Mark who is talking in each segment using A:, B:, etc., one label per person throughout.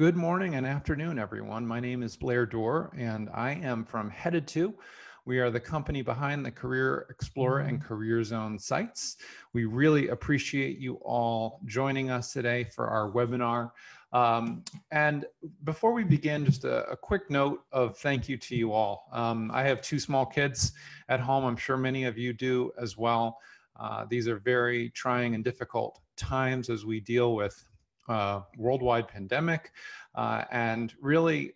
A: Good morning and afternoon, everyone. My name is Blair Dorr, and I am from Headed To. We are the company behind the Career Explorer and Career Zone sites. We really appreciate you all joining us today for our webinar. And before we begin, just a quick note of thank you to you all. I have two small kids at home. I'm sure many of you do as well. These are very trying and difficult times as we deal with worldwide pandemic, and really,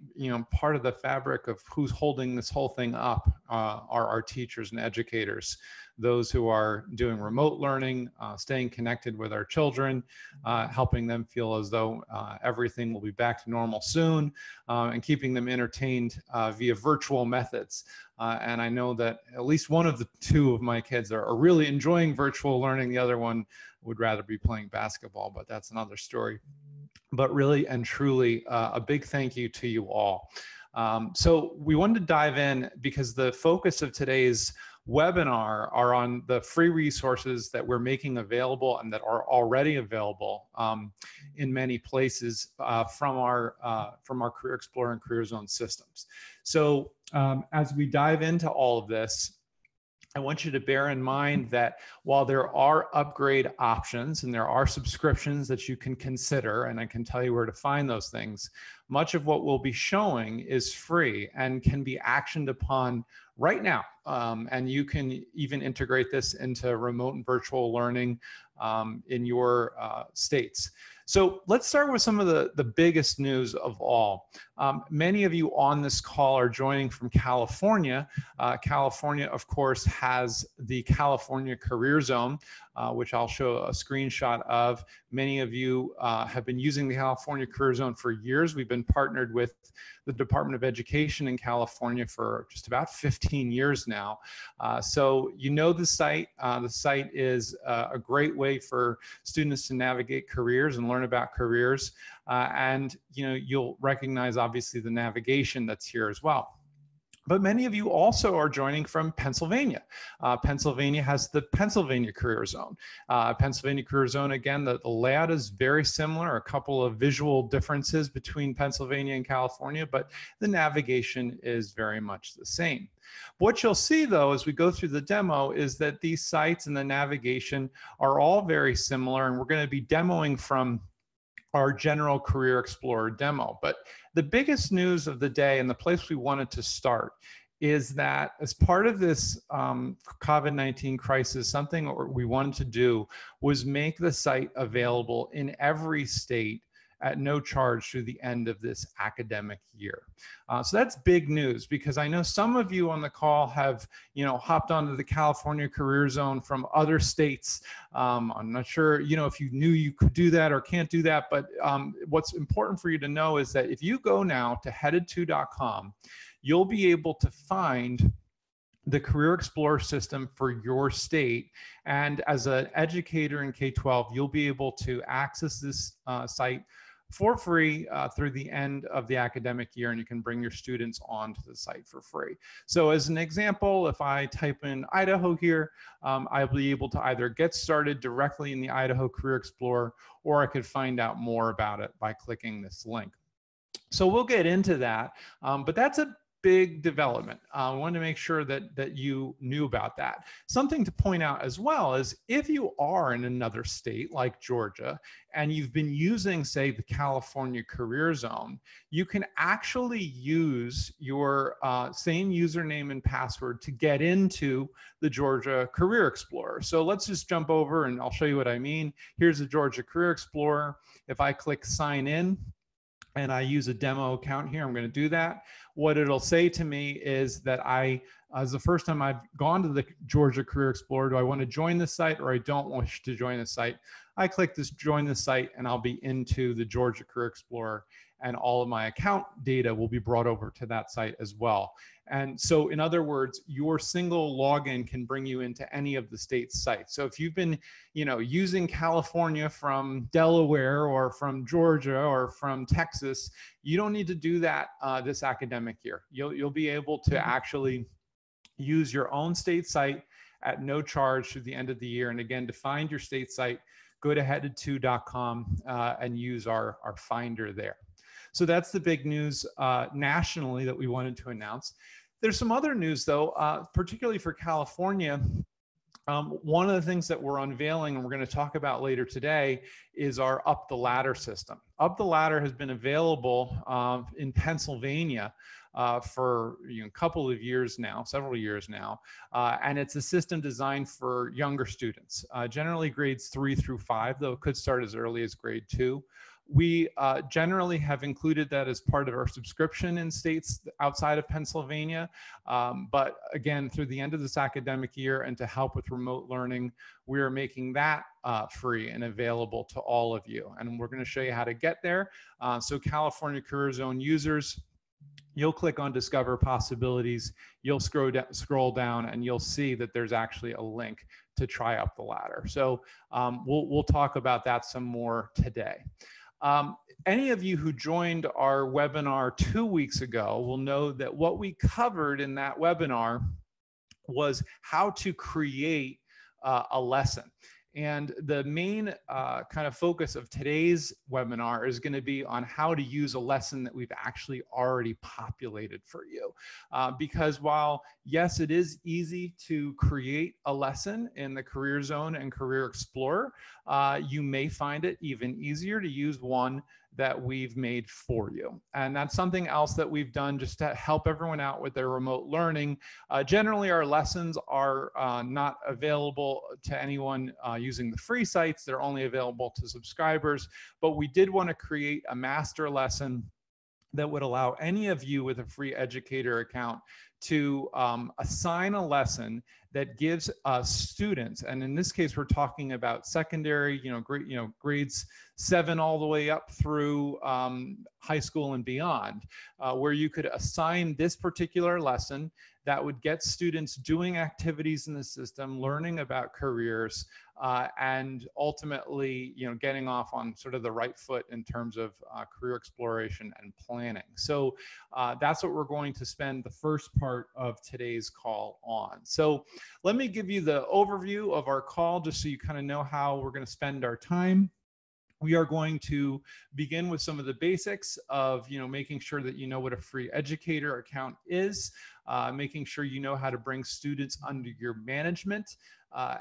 A: part of the fabric of who's holding this whole thing up are our teachers and educators, those who are doing remote learning, staying connected with our children, helping them feel as though everything will be back to normal soon, and keeping them entertained via virtual methods. And I know that at least one of the two of my kids are really enjoying virtual learning. The other one would rather be playing basketball, but that's another story. But really and truly, a big thank you to you all. So we wanted to dive in because the focus of today's webinar are on the free resources that we're making available and that are already available in many places from our Career Explorer and Career Zone systems. So as we dive into all of this, I want you to bear in mind that while there are upgrade options and there are subscriptions that you can consider, and I can tell you where to find those things, much of what we'll be showing is free and can be actioned upon right now. And you can even integrate this into remote and virtual learning in your states. So let's start with some of the biggest news of all. Many of you on this call are joining from California. California, of course, has the California Career Zone, which I'll show a screenshot of. Many of you have been using the California Career Zone for years. We've been partnered with the Department of Education in California for just about 15 years now. So you know the site. The site is a great way for students to navigate careers and learn about careers. And you'll recognize obviously the navigation that's here as well. But many of you also are joining from Pennsylvania. Pennsylvania has the Pennsylvania Career Zone. Pennsylvania Career Zone, again, the layout is very similar, a couple of visual differences between Pennsylvania and California, but the navigation is very much the same. What you'll see, though, as we go through the demo is that these sites and the navigation are all very similar, and we're going to be demoing from our general Career Explorer demo. But the biggest news of the day and the place we wanted to start is that as part of this COVID-19 crisis, something we wanted to do was make the site available in every state at no charge through the end of this academic year. So that's big news, because I know some of you on the call have, hopped onto the California Career Zone from other states. I'm not sure, if you knew you could do that or can't do that, but what's important for you to know is that if you go now to headed2.com, you'll be able to find the Career Explorer system for your state. And as an educator in K-12, you'll be able to access this site for free through the end of the academic year, and you can bring your students onto the site for free. So as an example, if I type in Idaho here, I'll be able to either get started directly in the Idaho Career Explorer, or I could find out more about it by clicking this link. So we'll get into that, but that's a big development. I wanted to make sure that you knew about that. Something to point out as well is if you are in another state like Georgia and you've been using, say, the California Career Zone, you can actually use your same username and password to get into the Georgia Career Explorer. So let's just jump over and I'll show you what I mean. Here's the Georgia Career Explorer. If I click sign in, and I use a demo account here, I'm going to do that. What it'll say to me is that as the first time I've gone to the Georgia Career Explorer, do I want to join the site or I don't wish to join the site? I click this join the site and I'll be into the Georgia Career Explorer, and all of my account data will be brought over to that site as well. And so in other words, your single login can bring you into any of the state's sites. So if you've been, using California from Delaware or from Georgia or from Texas, you don't need to do that this academic year. You'll be able to actually use your own state site at no charge through the end of the year. And again, to find your state site, go to headed2.com and use our finder there. So that's the big news nationally that we wanted to announce. There's some other news though, particularly for California. One of the things that we're unveiling and we're going to talk about later today is our Up the Ladder system. Up the Ladder has been available in Pennsylvania for a couple of years now, several years now, and it's a system designed for younger students, generally grades 3 through 5, though it could start as early as grade 2. We generally have included that as part of our subscription in states outside of Pennsylvania. But again, through the end of this academic year and to help with remote learning, we are making that free and available to all of you. And we're going to show you how to get there. So California Career Zone users, you'll click on Discover Possibilities, you'll scroll down and you'll see that there's actually a link to try Up the Ladder. So we'll talk about that some more today. Any of you who joined our webinar 2 weeks ago will know that what we covered in that webinar was how to create a lesson. And the main kind of focus of today's webinar is going to be on how to use a lesson that we've actually already populated for you. Because while, yes, it is easy to create a lesson in the Career Zone and Career Explorer, you may find it even easier to use one that we've made for you. And that's something else that we've done just to help everyone out with their remote learning. Generally, our lessons are not available to anyone using the free sites. They're only available to subscribers. But we did want to create a master lesson that would allow any of you with a free educator account to assign a lesson that gives students, and in this case, we're talking about secondary, grades 7 all the way up through high school and beyond, where you could assign this particular lesson that would get students doing activities in the system, learning about careers, and ultimately, getting off on sort of the right foot in terms of career exploration and planning. So that's what we're going to spend the first part of today's call on. So let me give you the overview of our call just so you kind of know how we're going to spend our time. We are going to begin with some of the basics of, making sure that you know what a free educator account is, making sure you know how to bring students under your management,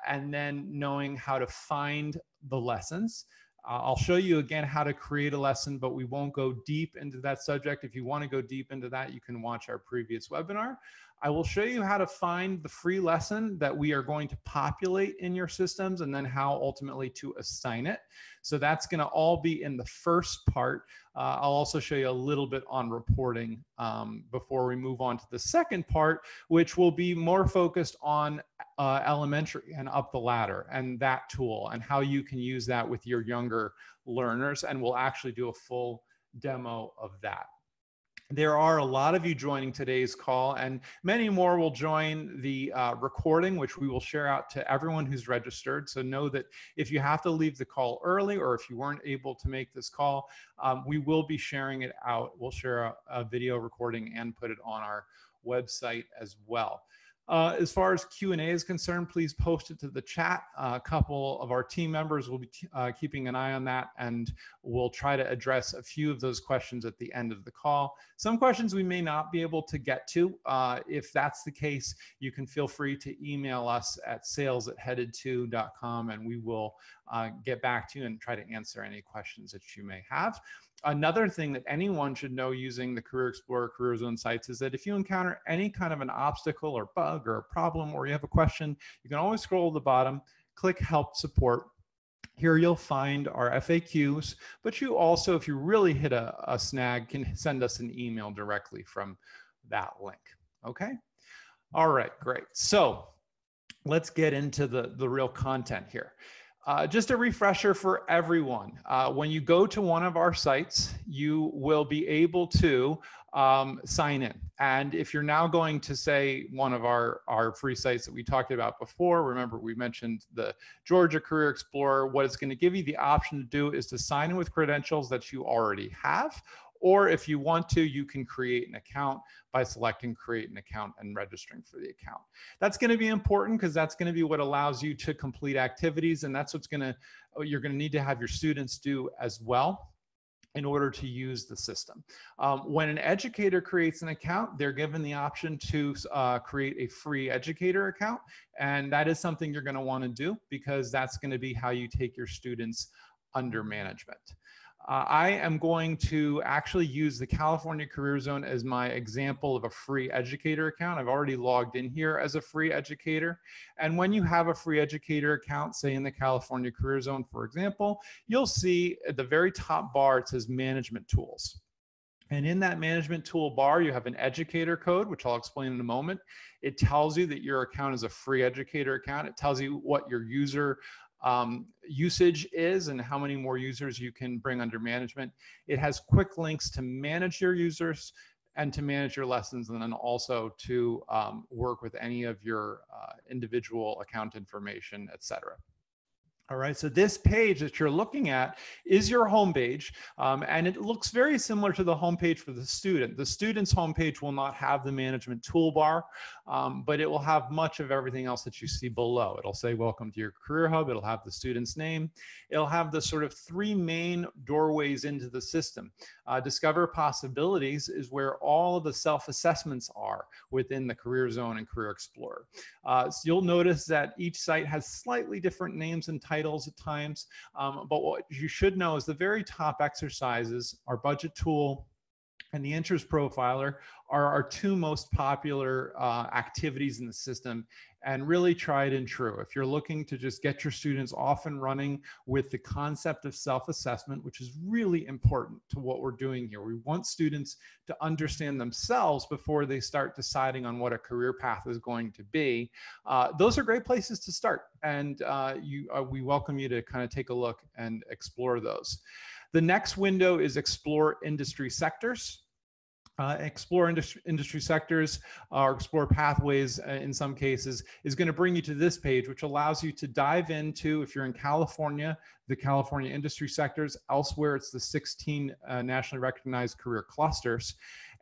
A: and then knowing how to find the lessons. I'll show you again how to create a lesson, but we won't go deep into that subject. If you want to go deep into that, you can watch our previous webinar. I will show you how to find the free lesson that we are going to populate in your systems and then how ultimately to assign it. So that's going to all be in the first part. I'll also show you a little bit on reporting before we move on to the second part, which will be more focused on elementary and Up the Ladder and that tool and how you can use that with your younger learners. And we'll actually do a full demo of that. There are a lot of you joining today's call, and many more will join the recording, which we will share out to everyone who's registered. So know that if you have to leave the call early or if you weren't able to make this call, we will be sharing it out. We'll share a video recording and put it on our website as well. As far as Q&A is concerned, please post it to the chat. A couple of our team members will be keeping an eye on that, and we'll try to address a few of those questions at the end of the call. Some questions we may not be able to get to. If that's the case, you can feel free to email us at sales@headed2.com, and we will get back to you and try to answer any questions that you may have. Another thing that anyone should know using the Career Explorer Career Zone sites is that if you encounter any kind of an obstacle or bug or a problem or you have a question, you can always scroll to the bottom, click Help Support. Here you'll find our FAQs, but you also, if you really hit a snag, can send us an email directly from that link. Okay? All right, great. So let's get into the real content here. Just a refresher for everyone. When you go to one of our sites, you will be able to sign in. And if you're now going to say one of our free sites that we talked about before, remember we mentioned the Georgia Career Explorer, what it's going to give you the option to do is to sign in with credentials that you already have. Or if you want to, you can create an account by selecting create an account and registering for the account. That's going to be important because that's going to be what allows you to complete activities, and that's what's you're going to need to have your students do as well. in order to use the system. When an educator creates an account, they're given the option to create a free educator account. And that is something you're going to want to do, because that's going to be how you take your students under management. I am going to actually use the California Career Zone as my example of a free educator account. I've already logged in here as a free educator. And when you have a free educator account, say in the California Career Zone, for example, you'll see at the very top bar, it says Management Tools. And in that management tool bar, you have an educator code, which I'll explain in a moment. It tells you that your account is a free educator account. It tells you what your user usage is and how many more users you can bring under management. It has quick links to manage your users and to manage your lessons, and then also to work with any of your individual account information, etc. All right, so this page that you're looking at is your home page, and it looks very similar to the home page for the student. The student's home page will not have the management toolbar, but it will have much of everything else that you see below. It'll say, welcome to your career hub. It'll have the student's name. It'll have the sort of three main doorways into the system. Discover Possibilities is where all of the self-assessments are within the Career Zone and Career Explorer. So you'll notice that each site has slightly different names and titles at times, but what you should know is the very top exercises, our budget tool and the interest profiler, are our two most popular activities in the system, and really tried and true. If you're looking to just get your students off and running with the concept of self-assessment, which is really important to what we're doing here. We want students to understand themselves before they start deciding on what a career path is going to be. Those are great places to start, and we welcome you to kind of take a look and explore those. The next window is Explore Industry Sectors. Explore industry sectors or explore pathways in some cases is going to bring you to this page, which allows you to dive into, if you're in California, the California industry sectors. Elsewhere, it's the 16 nationally recognized career clusters.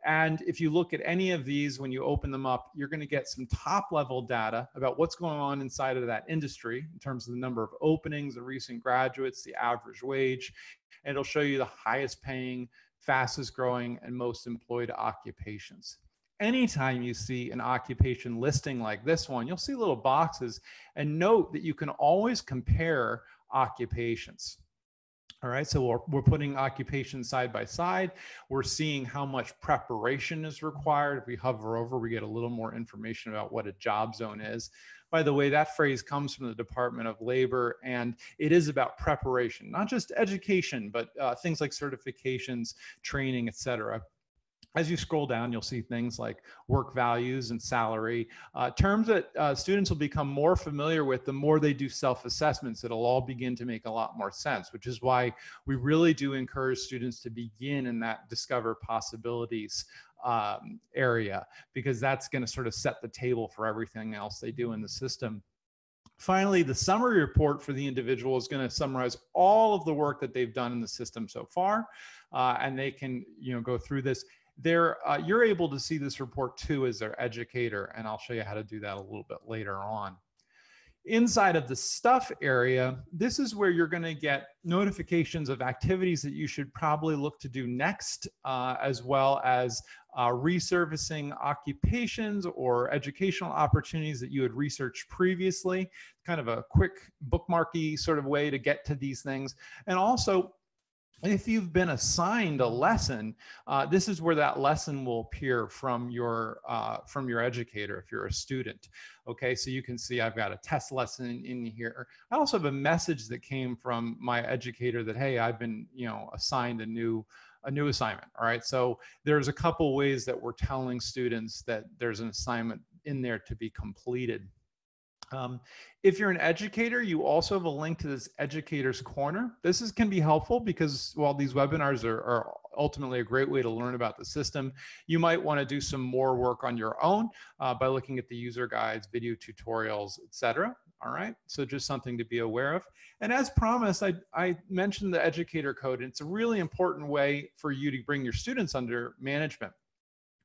A: And if you look at any of these, when you open them up, you're going to get some top level data about what's going on inside of that industry in terms of the number of openings, the recent graduates, the average wage, and it'll show you the highest paying, fastest growing, and most employed occupations. Anytime you see an occupation listing like this one, you'll see little boxes, and note that you can always compare occupations. All right, so we're putting occupations side by side. We're seeing how much preparation is required. If we hover over, we get a little more information about what a job zone is. By the way, that phrase comes from the Department of Labor, and it is about preparation, not just education, but things like certifications, training, et cetera. As you scroll down, you'll see things like work values and salary, terms that students will become more familiar with the more they do self-assessments. It'll all begin to make a lot more sense, which is why we really do encourage students to begin in that Discover Possibilities area, because that's going to sort of set the table for everything else they do in the system. Finally, the summary report for the individual is going to summarize all of the work that they've done in the system so far, and they can, go through this. You're able to see this report too as their educator, and I'll show you how to do that a little bit later on. Inside of the stuff area, this is where you're going to get notifications of activities that you should probably look to do next, as well as resurfacing occupations or educational opportunities that you had researched previously. Kind of a quick bookmarky sort of way to get to these things. And also, if you've been assigned a lesson, this is where that lesson will appear from your educator if you're a student. Okay, so you can see I've got a test lesson in here. I also have a message that came from my educator that, hey, I've been assigned a new assignment. All right, so there's a couple ways that we're telling students that there's an assignment in there to be completed. If you're an educator, you also have a link to this Educator's Corner. This can be helpful because while these webinars are ultimately a great way to learn about the system, you might want to do some more work on your own by looking at the user guides, video tutorials, etc. All right, so just something to be aware of. And as promised, I mentioned the Educator Code, and it's a really important way for you to bring your students under management.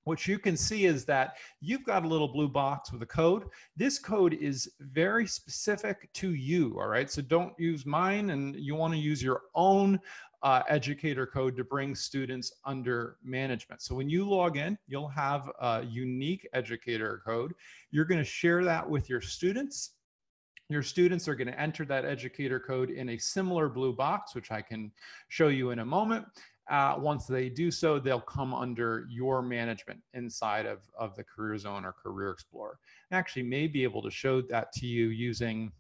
A: What you can see is that you've got a little blue box with a code. This code is very specific to you, all right? So don't use mine, and you want to use your own Educator Code to bring students under management. So when you log in, you'll have a unique Educator Code. You're going to share that with your students. Your students are going to enter that Educator Code in a similar blue box, which I can show you in a moment. Once they do so, they'll come under your management inside of the Career Zone or Career Explorer. I actually may be able to show that to you using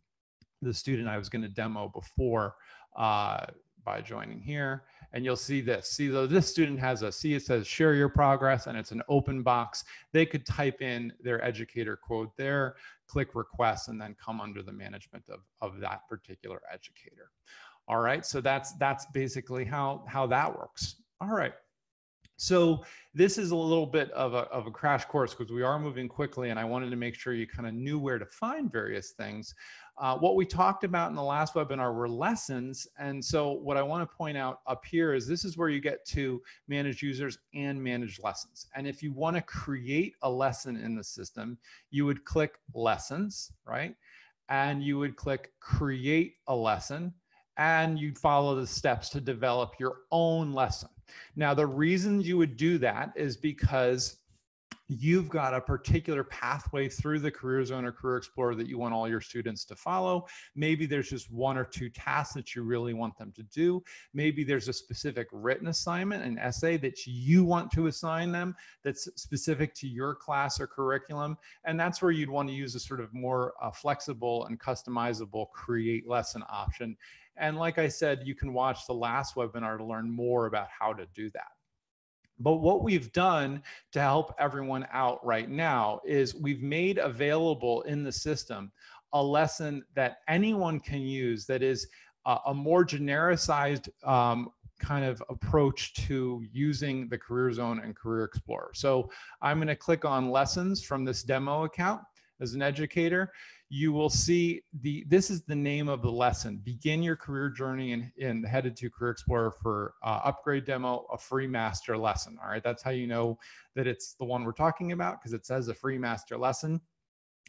A: the student I was going to demo before by joining here. And you'll see this. See, though this student has it says share your progress, and it's an open box. They could type in their Educator Code there, click request, and then come under the management of that particular educator. All right, so that's basically how that works. All right. So this is a little bit of a crash course because we are moving quickly, and I wanted to make sure you kind of knew where to find various things. What we talked about in the last webinar were lessons. And so what I want to point out up here is this is where you get to manage users and manage lessons. And if you want to create a lesson in the system, you would click lessons, right? And you would click create a lesson, and you'd follow the steps to develop your own lesson. Now, the reason you would do that is because you've got a particular pathway through the Career Zone or Career Explorer that you want all your students to follow. Maybe there's just one or two tasks that you really want them to do. Maybe there's a specific written assignment, an essay that you want to assign them that's specific to your class or curriculum. And that's where you'd want to use a sort of more flexible and customizable create lesson option. And like I said, you can watch the last webinar to learn more about how to do that. But what we've done to help everyone out right now is we've made available in the system a lesson that anyone can use that is a more genericized kind of approach to using the Career Zone and Career Explorer. So I'm going to click on lessons from this demo account as an educator. You will see this is the name of the lesson, Begin Your Career Journey in Headed to Career Explorer for Upgrade Demo, a free master lesson. All right, that's how you know that it's the one we're talking about, because it says a free master lesson.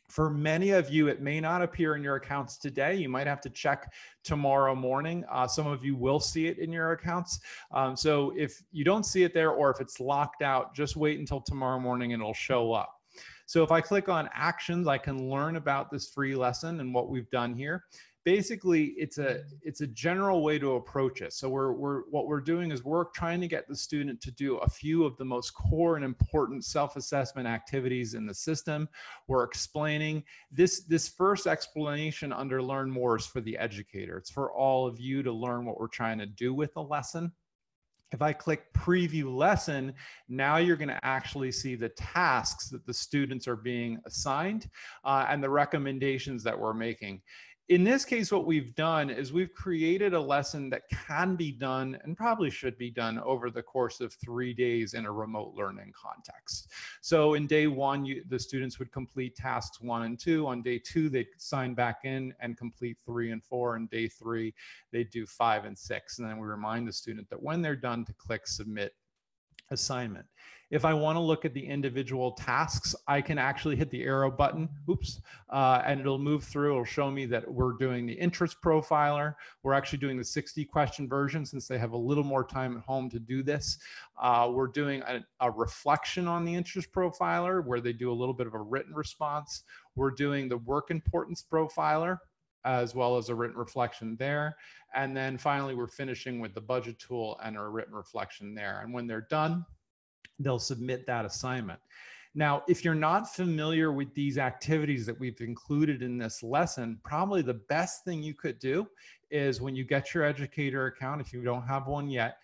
A: For many of you, it may not appear in your accounts today. You might have to check tomorrow morning. Some of you will see it in your accounts. So if you don't see it there, or if it's locked out, just wait until tomorrow morning and it'll show up. So if I click on actions, I can learn about this free lesson and what we've done here. Basically, it's a general way to approach it. So what we're doing is we're trying to get the student to do a few of the most core and important self-assessment activities in the system. We're explaining this first explanation under Learn More is for the educator. It's for all of you to learn what we're trying to do with the lesson. If I click preview lesson, now you're going to actually see the tasks that the students are being assigned and the recommendations that we're making. In this case, what we've done is we've created a lesson that can be done and probably should be done over the course of 3 days in a remote learning context. So in day one, the students would complete tasks 1 and 2. On day 2, they'd sign back in and complete 3 and 4. And day 3, they'd do 5 and 6. And then we remind the student that when they're done to click submit assignment. If I want to look at the individual tasks, I can actually hit the arrow button, and it'll move through. It'll show me that we're doing the interest profiler. We're actually doing the 60-question version since they have a little more time at home to do this. We're doing a reflection on the interest profiler where they do a little bit of a written response. We're doing the work importance profiler as well as a written reflection there. And then finally, we're finishing with the budget tool and a written reflection there. And when they're done, they'll submit that assignment. Now, if you're not familiar with these activities that we've included in this lesson, probably the best thing you could do is when you get your educator account, if you don't have one yet,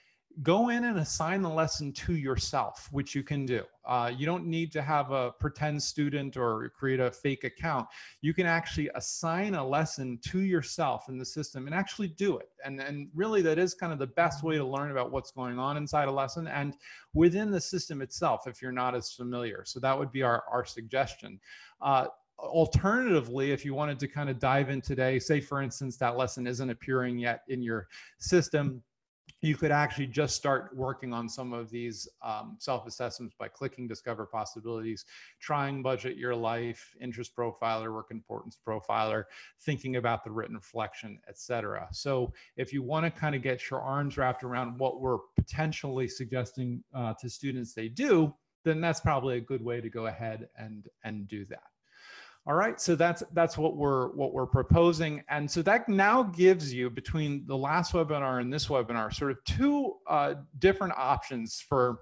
A: go in and assign the lesson to yourself, which you can do. You don't need to have a pretend student or create a fake account. You can actually assign a lesson to yourself in the system and actually do it. And really that is kind of the best way to learn about what's going on inside a lesson and within the system itself if you're not as familiar. So that would be our suggestion. Alternatively, if you wanted to kind of dive in today, say for instance, that lesson isn't appearing yet in your system, you could actually just start working on some of these self-assessments by clicking Discover Possibilities, trying Budget Your Life, Interest Profiler, Work Importance Profiler, thinking about the written reflection, etc. So if you want to kind of get your arms wrapped around what we're potentially suggesting to students they do, then that's probably a good way to go ahead and do that. All right, so that's what we're proposing, and so that now gives you, between the last webinar and this webinar, sort of two different options for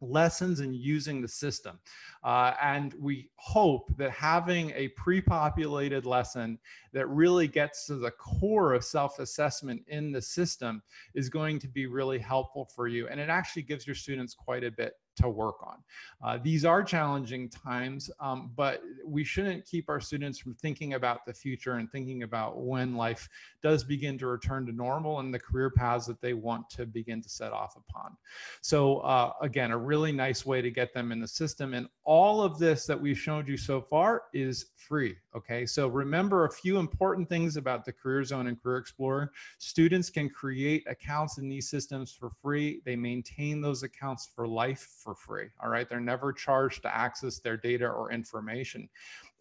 A: lessons and using the system. And we hope that having a pre-populated lesson that really gets to the core of self-assessment in the system is going to be really helpful for you. And it actually gives your students quite a bit to work on. These are challenging times, but we shouldn't keep our students from thinking about the future and thinking about when life does begin to return to normal and the career paths that they want to begin to set off upon. So again, a really nice way to get them in the system. And all of this that we've showed you so far is free, okay? So remember a few important things about the Career Zone and Career Explorer. Students can create accounts in these systems for free. They maintain those accounts for life for free, all right? They're never charged to access their data or information.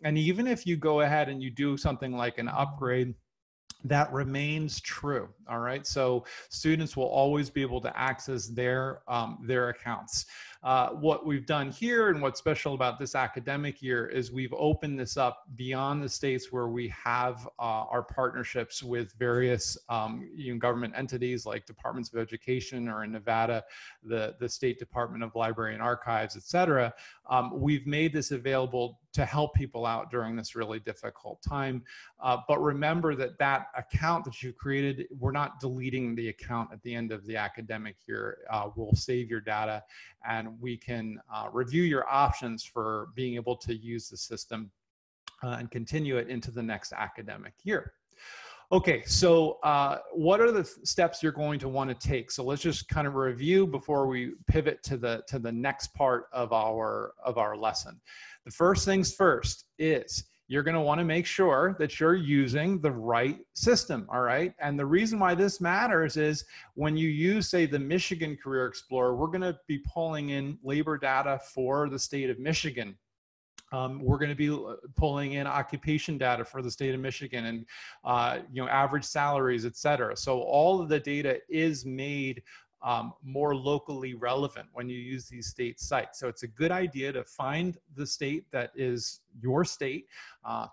A: And even if you go ahead and you do something like an upgrade, that remains true, all right? So students will always be able to access their accounts. What we've done here and what's special about this academic year is we've opened this up beyond the states where we have our partnerships with various government entities like departments of education, or in Nevada, the State Department of Library and Archives, et cetera. We've made this available to help people out during this really difficult time. But remember that that account that you created, we're not deleting the account at the end of the academic year. We'll save your data, and we can review your options for being able to use the system and continue it into the next academic year. Okay, so what are the steps you're going to want to take? So let's just kind of review before we pivot to the next part of our lesson. The first things first is you're going to want to make sure that you're using the right system, all right? And the reason why this matters is when you use, say, the Michigan Career Explorer, we're going to be pulling in labor data for the state of Michigan. We're going to be pulling in occupation data for the state of Michigan and average salaries, et cetera. So all of the data is made more locally relevant when you use these state sites. So it's a good idea to find the state that is your state,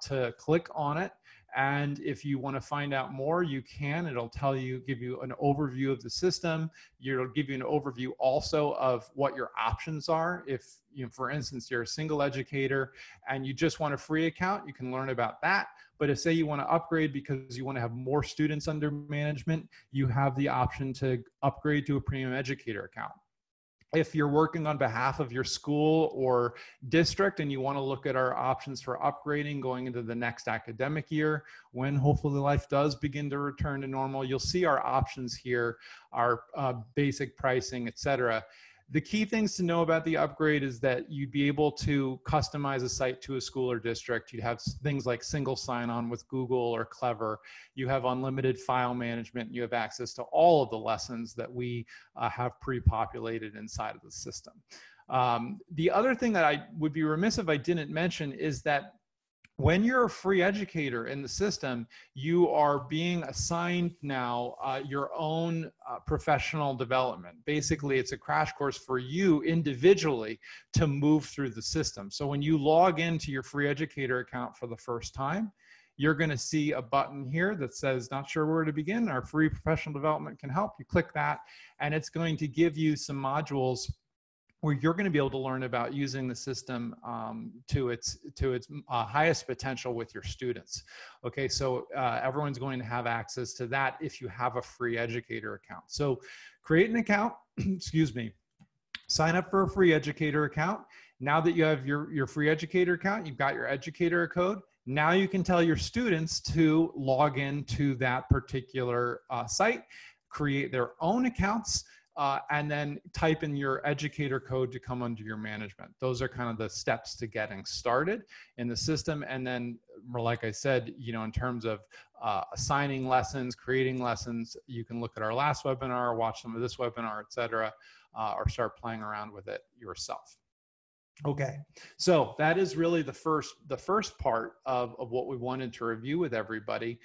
A: to click on it. And if you want to find out more, you can. It'll give you an overview of the system. It'll give you an overview also of what your options are. If, for instance, you're a single educator and you just want a free account, you can learn about that. But if, say, you want to upgrade because you want to have more students under management, you have the option to upgrade to a premium educator account. If you're working on behalf of your school or district and you want to look at our options for upgrading going into the next academic year, when hopefully life does begin to return to normal, you'll see our options here, our basic pricing, et cetera. The key things to know about the upgrade is that you'd be able to customize a site to a school or district. You'd have things like single sign-on with Google or Clever. You have unlimited file management. You have access to all of the lessons that we have pre-populated inside of the system. The other thing that I would be remiss if I didn't mention is that when you're a free educator in the system, you are being assigned now your own professional development. Basically, it's a crash course for you individually to move through the system. So when you log into your free educator account for the first time, you're going to see a button here that says, not sure where to begin. Our free professional development can help. You click that, and it's going to give you some modules where you're going to be able to learn about using the system to its highest potential with your students. Okay, so everyone's going to have access to that if you have a free educator account. So create an account, excuse me, sign up for a free educator account. Now that you have your free educator account, you've got your educator code. Now you can tell your students to log into that particular site, create their own accounts, and then type in your educator code to come under your management. Those are kind of the steps to getting started in the system. And then like I said, in terms of assigning lessons, creating lessons, you can look at our last webinar, watch some of this webinar, etc., or start playing around with it yourself. Okay, so that is really the first part of what we wanted to review with everybody.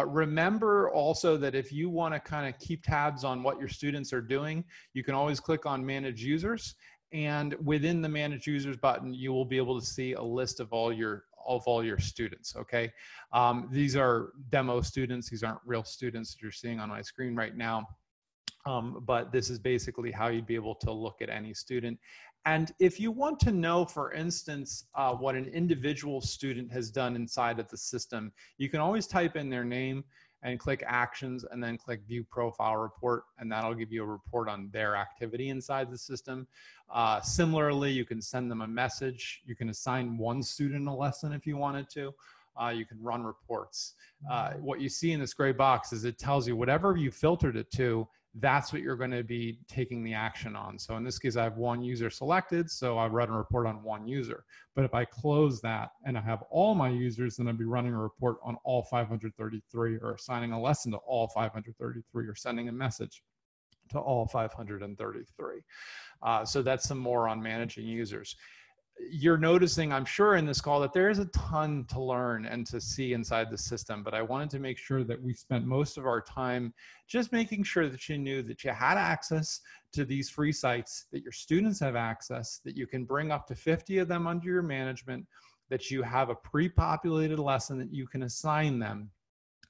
A: Remember also that if you want to kind of keep tabs on what your students are doing, you can always click on Manage Users, and within the Manage Users button, you will be able to see a list of all your students. Okay, these are demo students; these aren't real students that you're seeing on my screen right now. But this is basically how you'd be able to look at any student. And if you want to know, for instance, what an individual student has done inside of the system, you can always type in their name and click Actions and then click View Profile Report, and that'll give you a report on their activity inside the system. Similarly, you can send them a message. You can assign one student a lesson if you wanted to. You can run reports. What you see in this gray box is it tells you whatever you filtered it to, that's what you're going to be taking the action on. So in this case, I have one user selected, so I run a report on one user. But if I close that and I have all my users, then I'd be running a report on all 533, or assigning a lesson to all 533, or sending a message to all 533. So that's some more on managing users. You're noticing, I'm sure, in this call that there is a ton to learn and to see inside the system, but I wanted to make sure that we spent most of our time just making sure that you knew that you had access to these free sites, that your students have access, that you can bring up to 50 of them under your management, that you have a pre-populated lesson that you can assign them.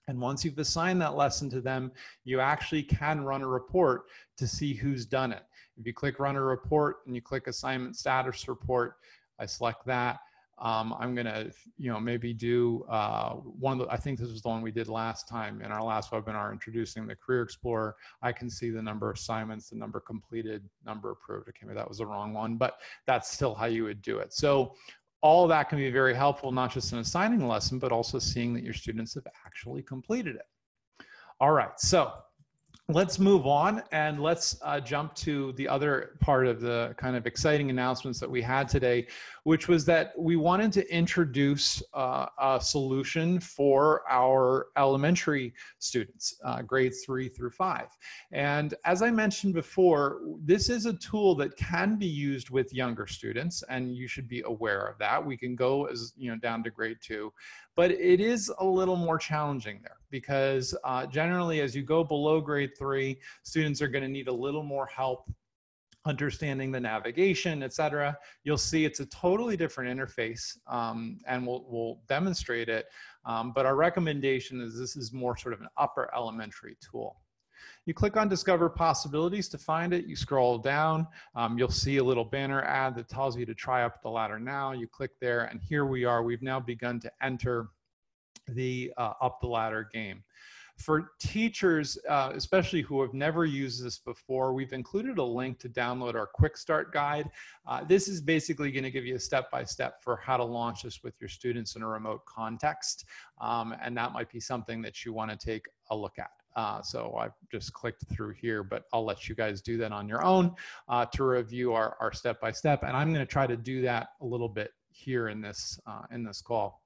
A: And once you've assigned that lesson to them, you actually can run a report to see who's done it. If you click Run a Report and you click Assignment Status Report, I select that. I'm gonna, maybe do I think this was the one we did last time in our last webinar, introducing the Career Explorer. I can see the number of assignments, the number completed, number approved. Okay, maybe that was the wrong one, but that's still how you would do it. So all of that can be very helpful, not just in assigning a lesson, but also seeing that your students have actually completed it. All right, so let's move on and let's jump to the other part of the kind of exciting announcements that we had today, which was that we wanted to introduce a solution for our elementary students, grades 3 through 5. And as I mentioned before, this is a tool that can be used with younger students, and you should be aware of that. We can go as down to grade 2. But it is a little more challenging there because generally as you go below grade 3, students are going to need a little more help understanding the navigation, etc. You'll see it's a totally different interface, and we'll demonstrate it. But our recommendation is this is more sort of an upper elementary tool. You click on Discover Possibilities to find it. You scroll down. You'll see a little banner ad that tells you to try Up the Ladder now. You click there, and here we are. We've now begun to enter the Up the Ladder game. For teachers, especially who have never used this before, we've included a link to download our Quick Start Guide. This is basically going to give you a step-by-step for how to launch this with your students in a remote context, and that might be something that you want to take a look at. So I've just clicked through here, but I'll let you guys do that on your own to review our step-by-step, and I'm going to try to do that a little bit here in this call.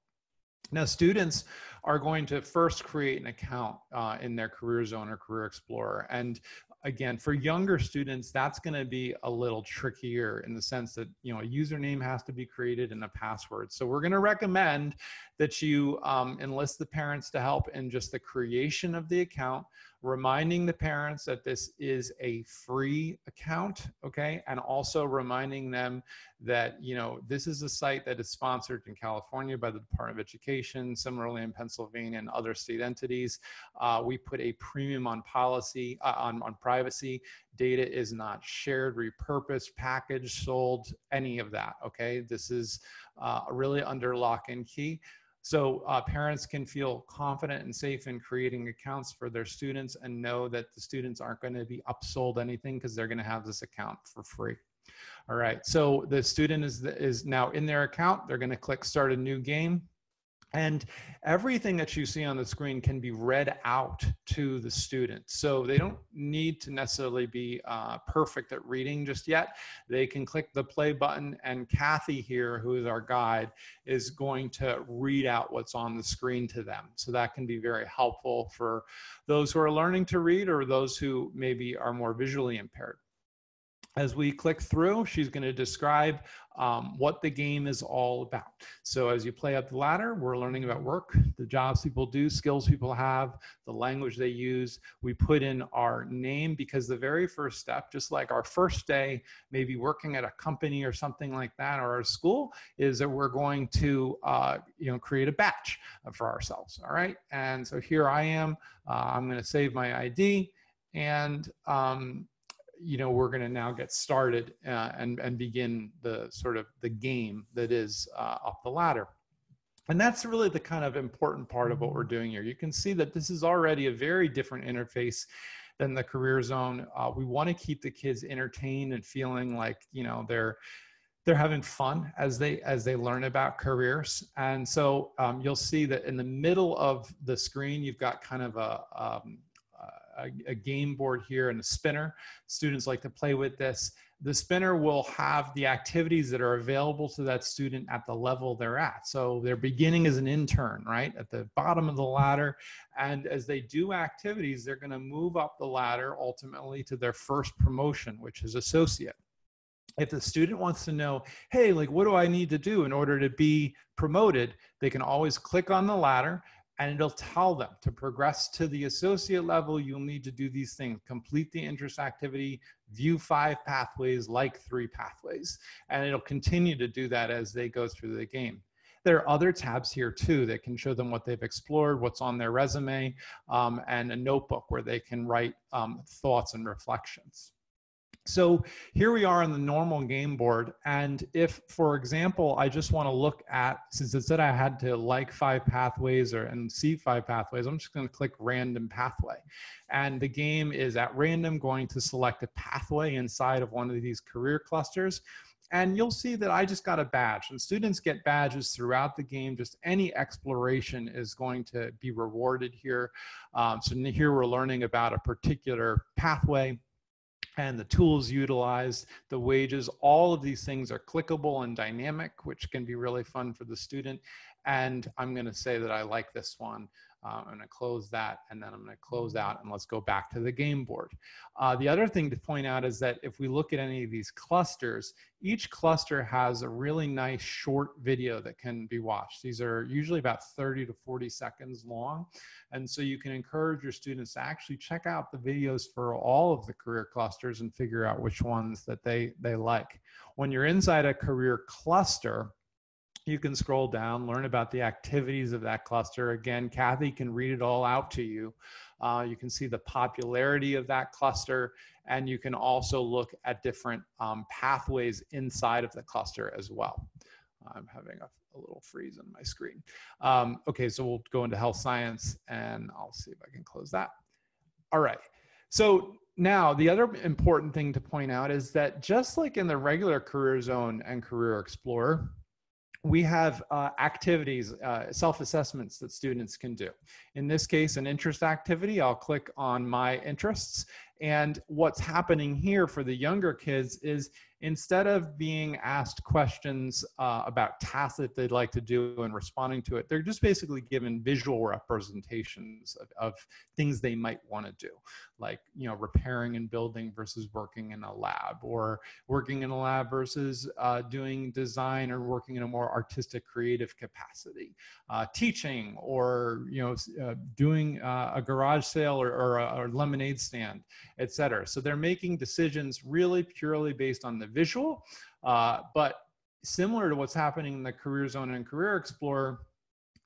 A: Now, students are going to first create an account in their Career Zone or Career Explorer. And again, for younger students, that's going to be a little trickier in the sense that, a username has to be created and a password. So we're going to recommend that you enlist the parents to help in just the creation of the account, reminding the parents that this is a free account, okay? And also reminding them that, this is a site that is sponsored in California by the Department of Education, similarly in Pennsylvania and other state entities. We put a premium on policy, on privacy. Data is not shared, repurposed, packaged, sold, any of that, okay? This is really under lock and key. So parents can feel confident and safe in creating accounts for their students and know that the students aren't going to be upsold anything because they're going to have this account for free. All right, so the student is now in their account. They're going to click Start a New Game. And everything that you see on the screen can be read out to the student. So they don't need to necessarily be perfect at reading just yet. They can click the play button, and Kathy here, who is our guide, is going to read out what's on the screen to them. So that can be very helpful for those who are learning to read or those who maybe are more visually impaired. As we click through, she's going to describe what the game is all about. So as you play up the ladder, we're learning about work, the jobs people do, skills people have, the language they use. We put in our name because the very first step, just like our first day, maybe working at a company or something like that, or a school, is that we're going to create a badge for ourselves. All right. And so here I am. I'm going to save my ID, and we're going to now get started and begin the sort of the game that is up the ladder. And that's really the kind of important part of what we're doing here. You can see that this is already a very different interface than the career zone. We want to keep the kids entertained and feeling like, they're having fun as they learn about careers. And so you'll see that in the middle of the screen, you've got kind of a game board here and a spinner. Students like to play with this. The spinner will have the activities that are available to that student at the level they're at. So they're beginning as an intern, right, at the bottom of the ladder. And as they do activities, they're going to move up the ladder ultimately to their first promotion, which is associate. If the student wants to know, hey, like, what do I need to do in order to be promoted? They can always click on the ladder, and it'll tell them to progress to the associate level. You'll need to do these things: complete the interest activity, view 5 pathways, like 3 pathways. And it'll continue to do that as they go through the game. There are other tabs here too that can show them what they've explored, what's on their resume, and a notebook where they can write thoughts and reflections. So here we are on the normal game board. And if, for example, I just want to look at, since it said I had to like 5 pathways and see 5 pathways, I'm just going to click random pathway. And the game is at random going to select a pathway inside of one of these career clusters. And you'll see that I just got a badge, and students get badges throughout the game. Just any exploration is going to be rewarded here. So here we're learning about a particular pathway and the tools utilized, the wages. All of these things are clickable and dynamic, which can be really fun for the student. And I'm going to say that I like this one. I'm going to close that, and then I'm going to close out, and let's go back to the game board. The other thing to point out is that if we look at any of these clusters, each cluster has a really nice short video that can be watched. These are usually about 30 to 40 seconds long. And so you can encourage your students to actually check out the videos for all of the career clusters and figure out which ones that they like. When you're inside a career cluster, you can scroll down, learn about the activities of that cluster. Again, Kathy can read it all out to you. You can see the popularity of that cluster, and you can also look at different pathways inside of the cluster as well. I'm having a little freeze on my screen. Okay, so we'll go into health science, and I'll see if I can close that. All right, so now the other important thing to point out is that just like in the regular career zone and career explorer, we have activities, self-assessments that students can do. In this case, an interest activity. I'll click on my interests. And what's happening here for the younger kids is, instead of being asked questions about tasks that they'd like to do and responding to it, they're just basically given visual representations of things they might want to do, like, repairing and building versus working in a lab, or working in a lab versus doing design or working in a more artistic, creative capacity, teaching, or doing a garage sale or a lemonade stand, etc. So they're making decisions really purely based on the visual, but similar to what's happening in the career zone and career explorer,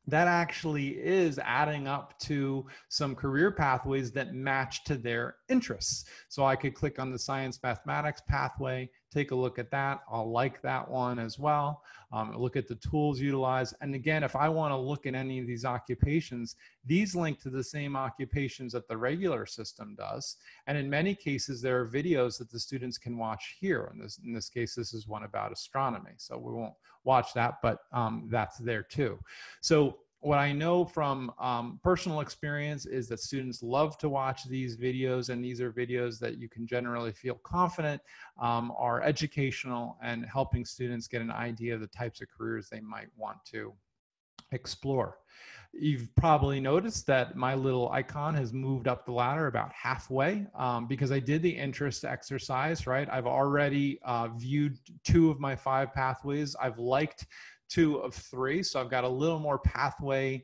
A: that actually is adding up to some career pathways that match to their interests. So I could click on the science mathematics pathway, take a look at that. I'll like that one as well. Look at the tools utilized. And again, if I want to look at any of these occupations, these link to the same occupations that the regular system does. And in many cases, there are videos that the students can watch here. In this case, this is one about astronomy. So we won't watch that, but that's there too. So what I know from personal experience is that students love to watch these videos, and these are videos that you can generally feel confident are educational and helping students get an idea of the types of careers they might want to explore. You've probably noticed that my little icon has moved up the ladder about halfway because I did the interest exercise, right? I've already viewed 2 of my 5 pathways. I've liked 2 of 3, so I've got a little more pathway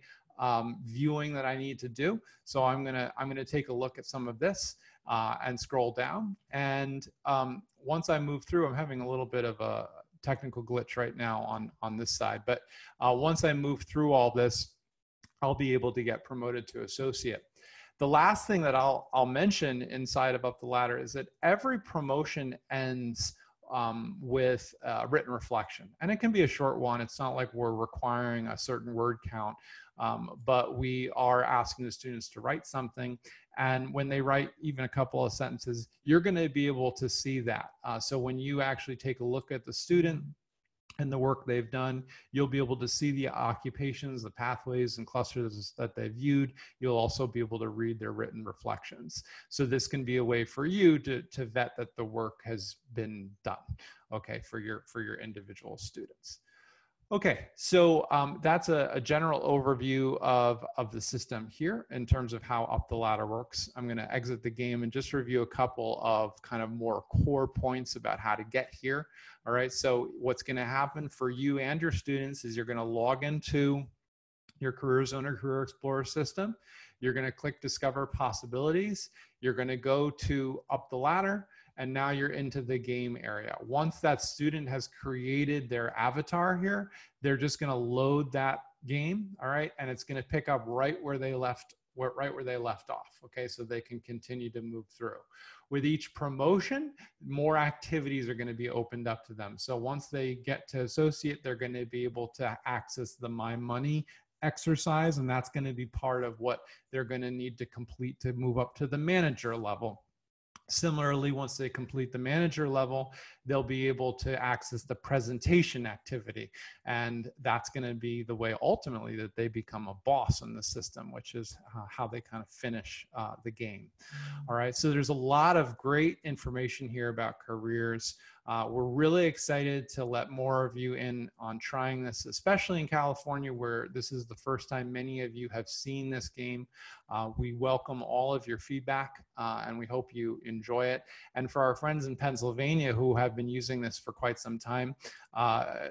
A: viewing that I need to do. So I'm gonna take a look at some of this and scroll down. And once I move through, I'm having a little bit of a technical glitch right now on this side, but once I move through all this, I'll be able to get promoted to associate. The last thing that I'll mention inside of Up the Ladder is that every promotion ends with written reflection, and it can be a short one. It's not like we're requiring a certain word count, but we are asking the students to write something. And when they write even a couple of sentences, you're going to be able to see that. So when you actually take a look at the student and the work they've done, you'll be able to see the occupations, the pathways and clusters that they've viewed. You'll also be able to read their written reflections. So this can be a way for you to vet that the work has been done, okay, for your individual students. Okay, so that's a general overview of the system here in terms of how Up the Ladder works. I'm going to exit the game and just review a couple of kind of more core points about how to get here. All right, so what's going to happen for you and your students is you're going to log into your Career Zone or Career Explorer system. You're going to click Discover Possibilities. You're going to go to Up the Ladder, and now you're into the game area. Once that student has created their avatar here, they're just going to load that game, all right, and it's going to pick up right where they left off, okay, so they can continue to move through. With each promotion, more activities are going to be opened up to them. So once they get to associate, they're going to be able to access the My Money exercise, and that's going to be part of what they're going to need to complete to move up to the manager level. Similarly, once they complete the manager level, they'll be able to access the presentation activity. And that's going to be the way ultimately that they become a boss in the system, which is how they kind of finish the game. All right, so there's a lot of great information here about careers. We're really excited to let more of you in on trying this, especially in California, where this is the first time many of you have seen this game. We welcome all of your feedback, and we hope you enjoy it. And for our friends in Pennsylvania who have been using this for quite some time,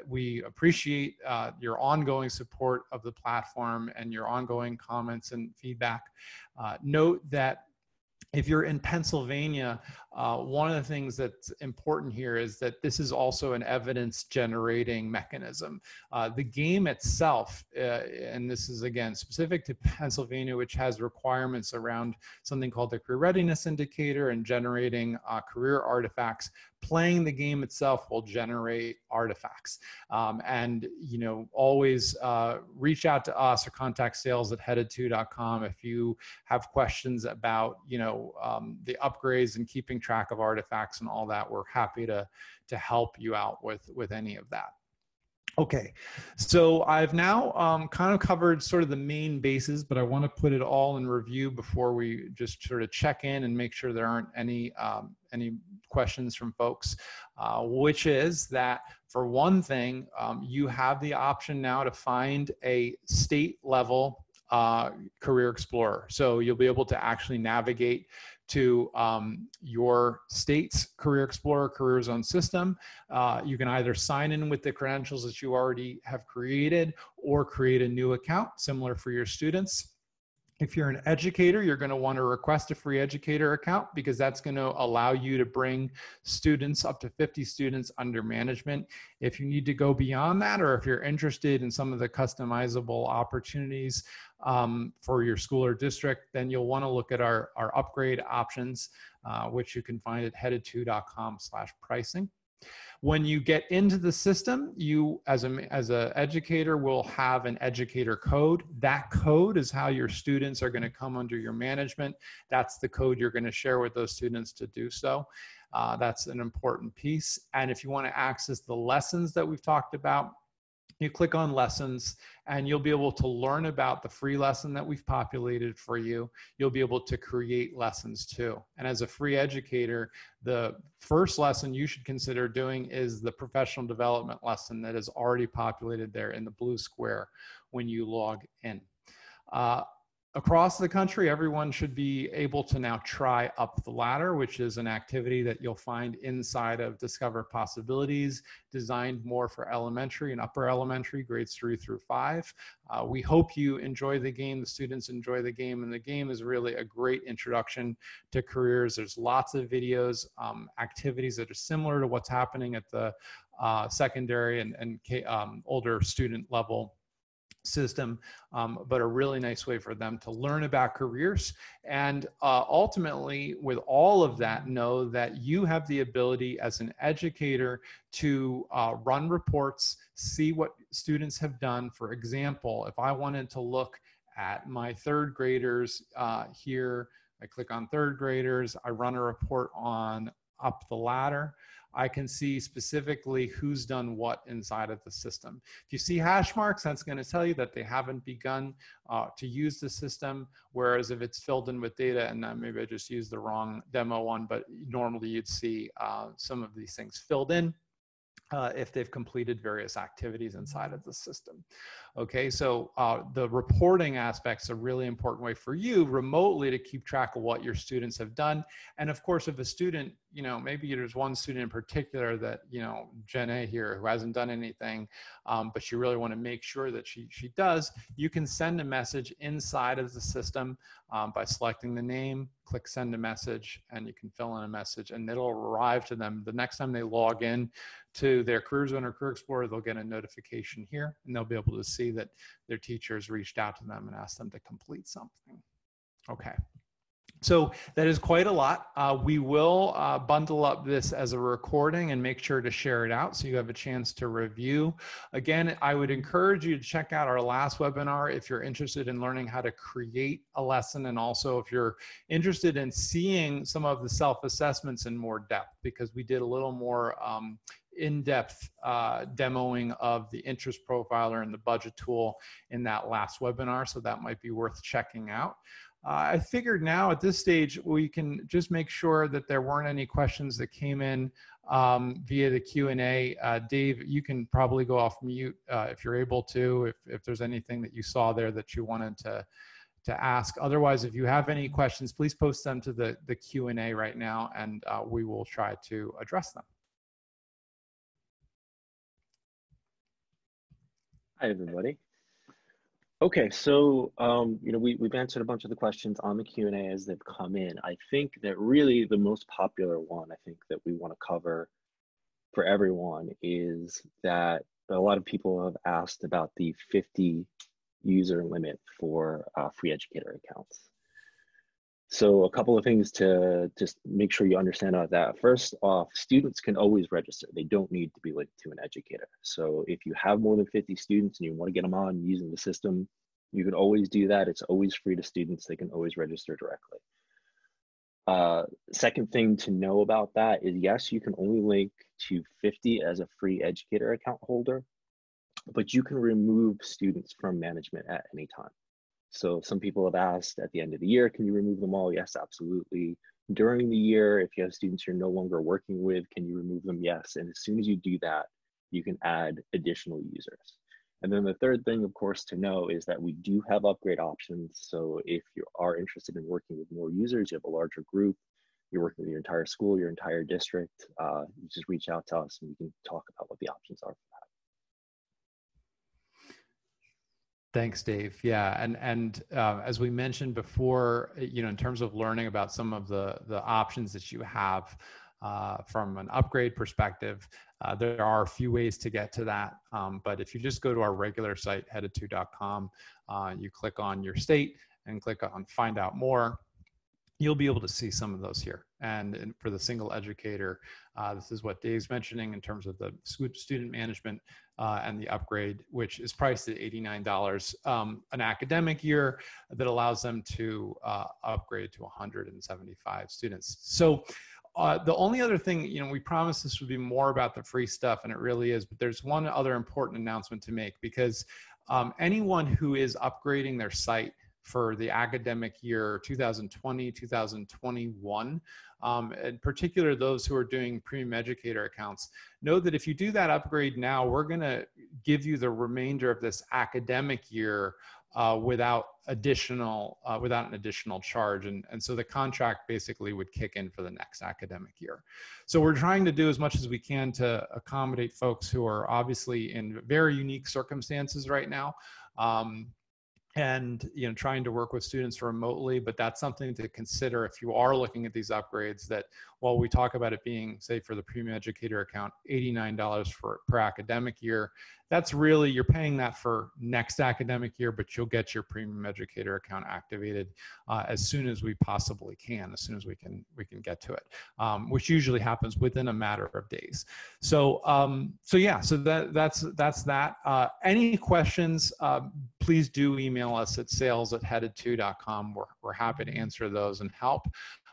A: we appreciate your ongoing support of the platform and your ongoing comments and feedback. Note that if you're in Pennsylvania, one of the things that's important here is that this is also an evidence generating mechanism. The game itself, and this is again specific to Pennsylvania, which has requirements around something called the Career Readiness Indicator and generating career artifacts. Playing the game itself will generate artifacts. And you know, always reach out to us or contact sales@headed2.com if you have questions about, you know, the upgrades and keeping track of artifacts and all that. We're happy to help you out with any of that. Okay, so I've now kind of covered sort of the main bases, but I want to put it all in review before we just sort of check in and make sure there aren't any questions from folks, which is that for one thing, you have the option now to find a state level Career Explorer. So you'll be able to actually navigate to your state's Career Explorer Career Zone system. You can either sign in with the credentials that you already have created or create a new account, similar for your students. If you're an educator, you're going to want to request a free educator account because that's going to allow you to bring students, up to 50 students under management. If you need to go beyond that, or if you're interested in some of the customizable opportunities for your school or district, then you'll want to look at our upgrade options, which you can find at headed2.com/pricing. When you get into the system, you as an educator will have an educator code. That code is how your students are going to come under your management. That's the code you're going to share with those students to do so. That's an important piece. And if you want to access the lessons that we've talked about, You click on lessons and you'll be able to learn about the free lesson that we've populated for you. You'll be able to create lessons too. And as a free educator, the first lesson you should consider doing is the professional development lesson that is already populated there in the blue square when you log in. Across the country, everyone should be able to now try Up the Ladder, which is an activity that you'll find inside of Discover Possibilities, designed more for elementary and upper elementary, grades 3 through 5. We hope you enjoy the game, the students enjoy the game, and the game is really a great introduction to careers. There's lots of videos, activities that are similar to what's happening at the secondary and older student level system, but a really nice way for them to learn about careers. And ultimately, with all of that, know that you have the ability as an educator to run reports, see what students have done. For example, if I wanted to look at my third graders here, I click on third graders, I run a report on Up the Ladder. I can see specifically who's done what inside of the system. If you see hash marks, that's going to tell you that they haven't begun to use the system. Whereas if it's filled in with data, and maybe I just used the wrong demo one, but normally you'd see some of these things filled in if they've completed various activities inside of the system. Okay, so the reporting aspect's a really important way for you remotely to keep track of what your students have done. And of course, if a student, you know, maybe there's one student in particular that, you know, Jen A here, who hasn't done anything, but you really want to make sure that she does, you can send a message inside of the system by selecting the name, click send a message, and you can fill in a message, and it'll arrive to them. The next time they log in to their Career Zone or Career Explorer, they'll get a notification here, and they'll be able to see that their teachers reached out to them and asked them to complete something. Okay. So that is quite a lot. We will bundle up this as a recording and make sure to share it out so you have a chance to review. Again, I would encourage you to check out our last webinar if you're interested in learning how to create a lesson, and also if you're interested in seeing some of the self-assessments in more depth, because we did a little more in-depth demoing of the interest profiler and the budget tool in that last webinar, so that might be worth checking out. I figured now at this stage we can just make sure that there weren't any questions that came in via the Q&A. Dave, you can probably go off mute if you're able to, if there's anything that you saw there that you wanted to ask. Otherwise, if you have any questions, please post them to the Q&A right now, and we will try to address them.
B: Hi, everybody. Okay, so you know, we've answered a bunch of the questions on the Q&A as they've come in. I think that really the most popular one, I think that we want to cover for everyone, is that a lot of people have asked about the 50 user limit for free educator accounts. So a couple of things to just make sure you understand about that. First off, students can always register. They don't need to be linked to an educator. So if you have more than 50 students and you want to get them on using the system, you can always do that. It's always free to students. They can always register directly. Second thing to know about that is, yes, you can only link to 50 as a free educator account holder, but you can remove students from management at any time. So some people have asked at the end of the year, can you remove them all? Yes, absolutely. During the year, if you have students you're no longer working with, can you remove them? Yes. And as soon as you do that, you can add additional users. And then the third thing, of course, to know is that we do have upgrade options. So if you are interested in working with more users, you have a larger group, you're working with your entire school, your entire district, you just reach out to us and we can talk about what the options are for that.
A: Thanks, Dave. Yeah, and as we mentioned before, you know, in terms of learning about some of the options that you have from an upgrade perspective, there are a few ways to get to that. But if you just go to our regular site, headed2.com, you click on your state and click on Find Out More, you'll be able to see some of those here. And for the single educator, this is what Dave's mentioning in terms of the student management and the upgrade, which is priced at $89 an academic year, that allows them to upgrade to 175 students. So the only other thing, we promised this would be more about the free stuff, and it really is, but there's one other important announcement to make, because anyone who is upgrading their site for the academic year 2020, 2021, in particular those who are doing premium educator accounts, know that if you do that upgrade now, we're going to give you the remainder of this academic year without an additional charge. And so the contract basically would kick in for the next academic year. So we're trying to do as much as we can to accommodate folks who are obviously in very unique circumstances right now. And trying to work with students remotely, but that's something to consider if you are looking at these upgrades, that while we talk about it being, say, for the premium educator account, $89 per academic year, that's really, you're paying that for next academic year, but you'll get your premium educator account activated as soon as we possibly can, as soon as we can get to it, which usually happens within a matter of days. So yeah, so that's that. Any questions, please do email us at sales@headed2.com. We're happy to answer those and help.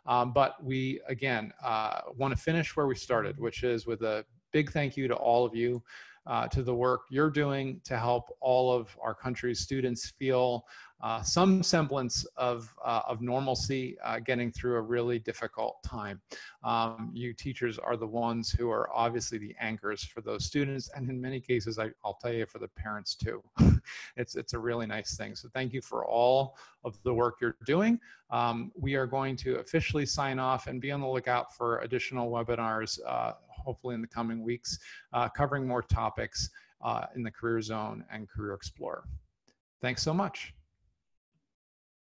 A: But we, again, want to finish where we started, which is with a big thank you to all of you, to the work you're doing to help all of our country's students feel some semblance of normalcy getting through a really difficult time. You teachers are the ones who are obviously the anchors for those students, and in many cases, I'll tell you, for the parents too. It's a really nice thing. So thank you for all of the work you're doing. We are going to officially sign off and be on the lookout for additional webinars, hopefully in the coming weeks, covering more topics in the Career Zone and Career Explorer. Thanks so much.